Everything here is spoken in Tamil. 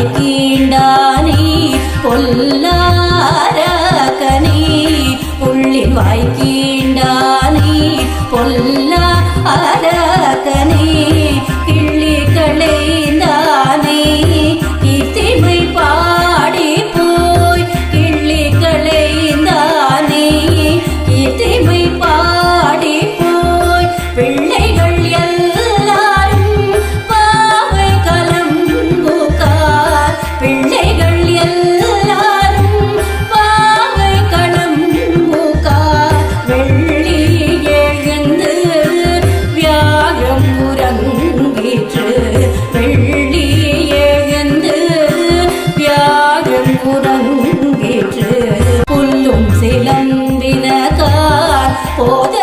வாய்க்கீண்டானே பொல்லாரகனே புள்ளின் வாய்க்கீண்டானே பொல்லாரகனே கிள்ளி களைந்தானே இத்திமை பாடி போய் கிள்ளி களைந்தானே இத்திமை பாடி போய் பிள்ளைகள் எல்லாரும் பாவை கலம்புகார் பிள்ளைகள் எல்லாரும் பாவை கலம்புகார் வெள்ளி எழுந்து வியாழம் உறங்கிற்று வெள்ளி எழுந்து வியாழம் உறங்கிற்று புல்லும் சிலம்பினகார் போத